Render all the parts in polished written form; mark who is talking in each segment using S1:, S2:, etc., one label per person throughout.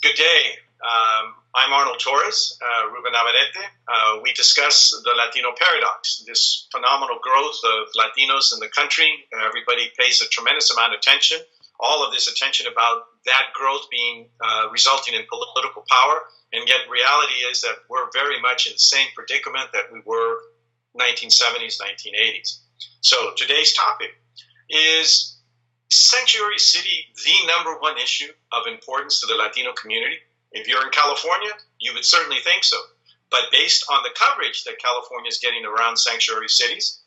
S1: Good day. I'm Arnold Torres, Ruben Navarrette. We discuss the Latino Paradox, this phenomenal growth of Latinos in the country. Everybody pays a tremendous amount of attention. All of this attention about that growth being resulting in political power, and yet reality is that we're very much in the same predicament that we were 1970s, 1980s. So today's topic is Sanctuary City the number one issue of importance to the Latino community? If you're in California, you would certainly think so. But based on the coverage that California is getting around sanctuary cities,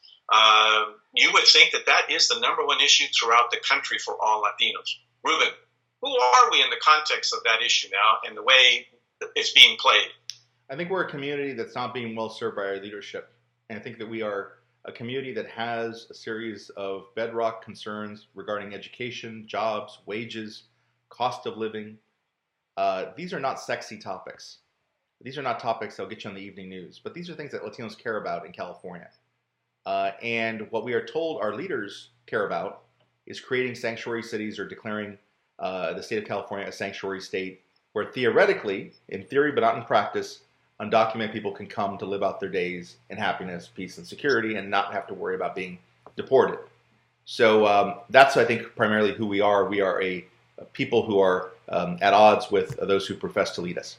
S1: you would think that that is the number one issue throughout the country for all Latinos. Ruben, who are we in the context of that issue now and the way it's being played?
S2: I think we're a community that's not being well served by our leadership. And I think that we are a community that has a series of bedrock concerns regarding education, jobs, wages, cost of living. These are not sexy topics. These are not topics that'll get you on the evening news, but these are things that Latinos care about in California. And what we are told our leaders care about is creating sanctuary cities or declaring the state of California a sanctuary state where theoretically, in theory but not in practice, undocumented people can come to live out their days in happiness, peace, and security and not have to worry about being deported. So that's, I think, primarily who we are. We are a people who are at odds with those who profess to lead us.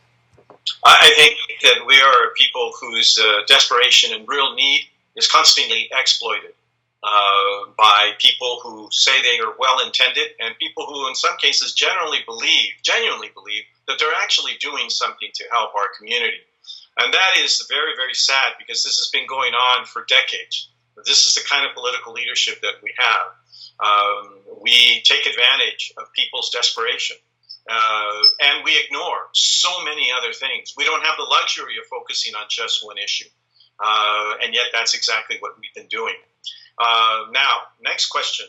S1: I think that we are people whose desperation and real need is constantly exploited by people who say they are well-intended and people who in some cases genuinely believe that they're actually doing something to help our community. And that is very, very sad because this has been going on for decades. This is the kind of political leadership that we have. We take advantage of people's desperation. And we ignore so many other things. We don't have the luxury of focusing on just one issue. And yet that's exactly what we've been doing. Now, next question.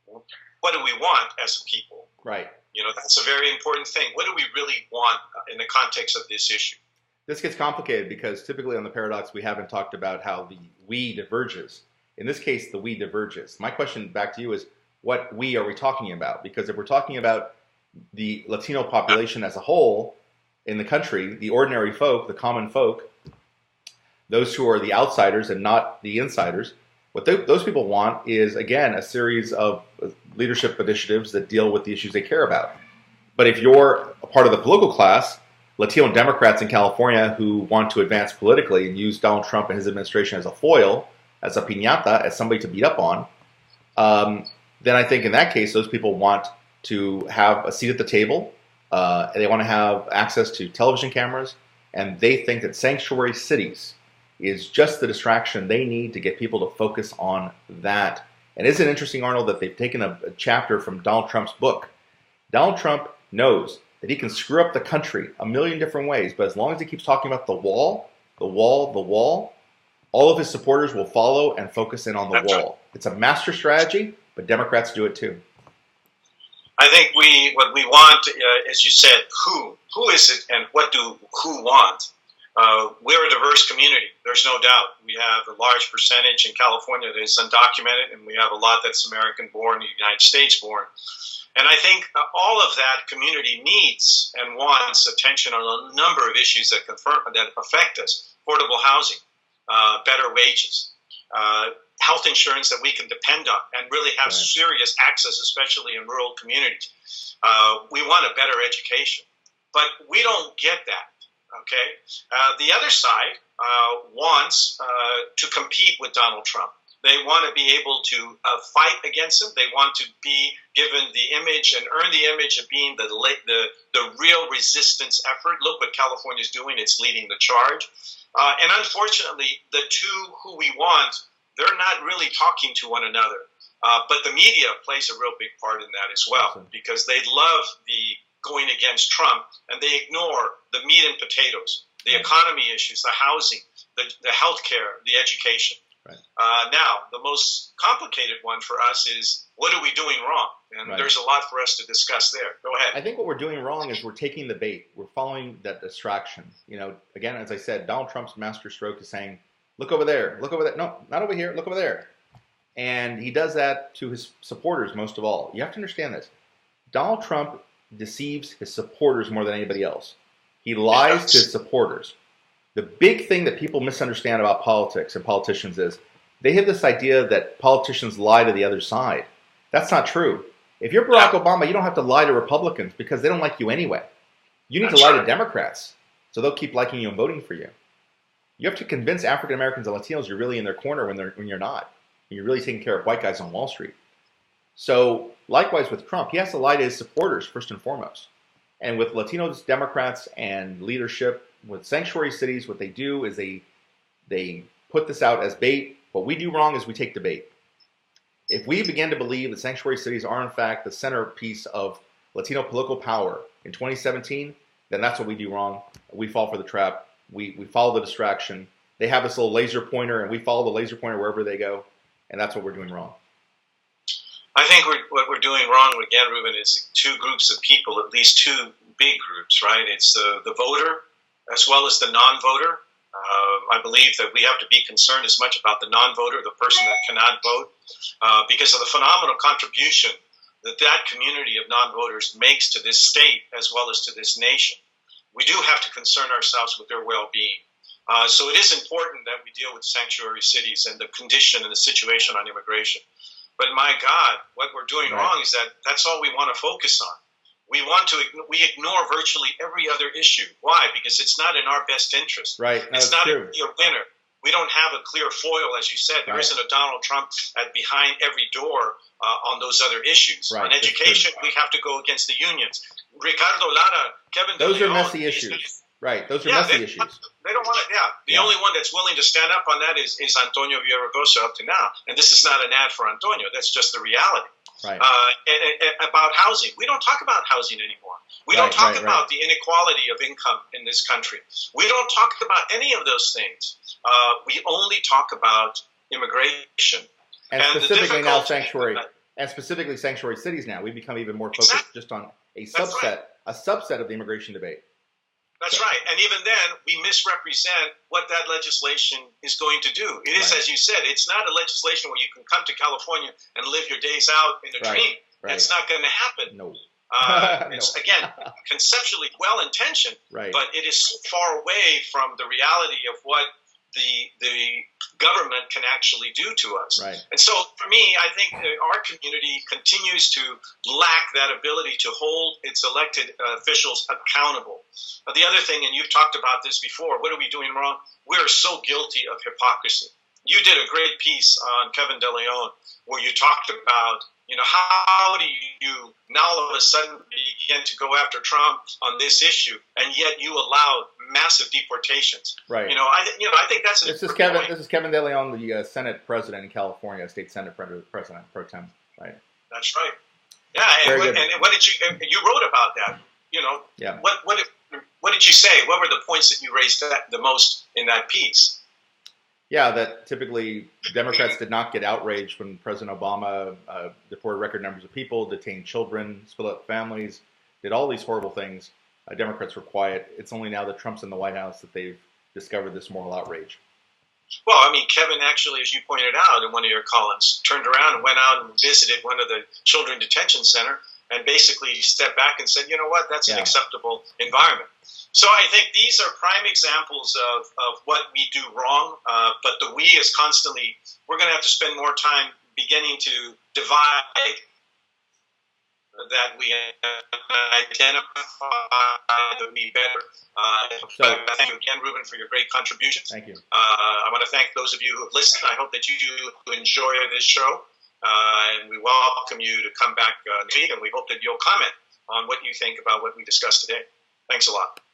S1: What do we want as a people?
S2: Right.
S1: You know, that's a very important thing. What do we really want in the context of this issue?
S2: This gets complicated because typically on the Paradox, we haven't talked about how the we diverges. In this case, the we diverges. My question back to you is, what we are we talking about? Because if we're talking about the Latino population as a whole in the country, the ordinary folk, the common folk, those who are the outsiders and not the insiders, what those people want is, again, a series of leadership initiatives that deal with the issues they care about. But if you're a part of the political class, Latino Democrats in California who want to advance politically and use Donald Trump and his administration as a foil, as a piñata, as somebody to beat up on, then I think in that case, those people want to have a seat at the table. They want to have access to television cameras, and they think that sanctuary cities is just the distraction they need to get people to focus on that. And isn't it interesting, Arnold, that they've taken a chapter from Donald Trump's book? Donald Trump knows that he can screw up the country a million different ways, but as long as he keeps talking about the wall, all of his supporters will follow and focus in on the wall. It's a master strategy, but Democrats do it too.
S1: I think what we want, as you said, who is it and what do who want? We're a diverse community. There's no doubt. We have a large percentage in California that is undocumented, and we have a lot that's American-born, United States-born. And I think all of that community needs and wants attention on a number of issues that affect us. Affordable housing, better wages, health insurance that we can depend on and really have serious access, especially in rural communities. We want a better education, but we don't get that. Okay. The other side wants to compete with Donald Trump. They want to be able to fight against him. They want to be given the image and earn the image of being the real resistance effort. Look what California is doing. It's leading the charge. And unfortunately, the two who we want, they're not really talking to one another. But the media plays a real big part in that as well, because they love the going against Trump and they ignore the meat and potatoes, the economy issues, the housing, the health care, the education.
S2: Right.
S1: Now, the most complicated one for us is, what are we doing wrong? And there's a lot for us to discuss there. Go ahead.
S2: I think what we're doing wrong is we're taking the bait. We're following that distraction. You know, again, as I said, Donald Trump's master stroke is saying, look over there, look over there. No, not over here, look over there. And he does that to his supporters most of all. You have to understand this. Donald Trump deceives his supporters more than anybody else. He lies to his supporters. The big thing that people misunderstand about politics and politicians is they have this idea that politicians lie to the other side. That's not true. If you're Barack Obama, you don't have to lie to Republicans because they don't like you anyway. You need to lie to Democrats, so they'll keep liking you and voting for you. You have to convince African Americans and Latinos you're really in their corner when you're not. And you're really taking care of white guys on Wall Street. So likewise with Trump, he has to lie to his supporters first and foremost. And with Latinos, Democrats, and leadership, with sanctuary cities, what they do is they put this out as bait. What we do wrong is we take the bait. If we begin to believe that sanctuary cities are in fact the centerpiece of Latino political power in 2017, then that's what we do wrong. We fall for the trap. We follow the distraction. They have this little laser pointer, and we follow the laser pointer wherever they go, and that's what we're doing wrong.
S1: I think what we're doing wrong, again, Ruben, is two groups of people, at least two big groups, right? It's the voter as well as the non-voter. I believe that we have to be concerned as much about the non-voter, the person that cannot vote, because of the phenomenal contribution that community of non-voters makes to this state as well as to this nation. We do have to concern ourselves with their well-being. So it is important that we deal with sanctuary cities and the condition and the situation on immigration. But my God, what we're doing wrong is that's all we want to focus on. We ignore virtually every other issue. Why? Because it's not in our best interest.
S2: Right. No,
S1: it's not
S2: true.
S1: a clear winner. We don't have a clear foil, as you said. There isn't a Donald Trump behind every door on those other issues.
S2: Right.
S1: On education, we have to go against the unions. Ricardo Lara, Kevin
S2: Those
S1: De
S2: are
S1: Leon,
S2: messy issues. Right. Those are messy issues.
S1: They don't want to. The only one that's willing to stand up on that is Antonio Villaraigosa up to now. And this is not an ad for Antonio. That's just the reality.
S2: Right.
S1: And about housing. We don't talk about housing anymore. We don't talk about the inequality of income in this country. We don't talk about any of those things. We only talk about immigration.
S2: And specifically now sanctuary. And specifically sanctuary cities now. We become even more focused just on a subset of the immigration debate.
S1: That's right. And even then, we misrepresent what that legislation is going to do. It is, as you said, it's not a legislation where you can come to California and live your days out in a dream. That's not going to happen.
S2: No.
S1: It's, again, conceptually well-intentioned, but it is so far away from the reality of what the government can actually do to us.
S2: Right.
S1: And so for me, I think that our community continues to lack that ability to hold its elected officials accountable. The other thing, and you've talked about this before, what are we doing wrong? We're so guilty of hypocrisy. You did a great piece on Kevin De Leon where you talked about, how do you now all of a sudden begin to go after Trump on this issue, and yet you allow massive deportations. Right. I think that's
S2: this is Kevin De Leon, the Senate president in California, state Senate president pro tem. Right.
S1: That's right. Yeah, and what did you wrote about that?
S2: Yeah.
S1: What did you say? What were the points that you raised the most in that piece?
S2: Yeah, that typically Democrats did not get outraged when President Obama deported record numbers of people, detained children, split up families, did all these horrible things. Democrats were quiet. It's only now that Trump's in the White House that they've discovered this moral outrage.
S1: Well, Kevin actually, as you pointed out in one of your columns, turned around and went out and visited one of the children detention center and basically stepped back and said, you know what, that's an acceptable environment. So I think these are prime examples of what we do wrong, but the we is constantly, we're going to have to spend more time beginning to divide that we identify the we better. So thank you again, Ruben, for your great contributions.
S2: Thank you.
S1: I want to thank those of you who have listened. I hope that you do enjoy this show, and we welcome you to come back next week, and we hope that you'll comment on what you think about what we discussed today. Thanks a lot.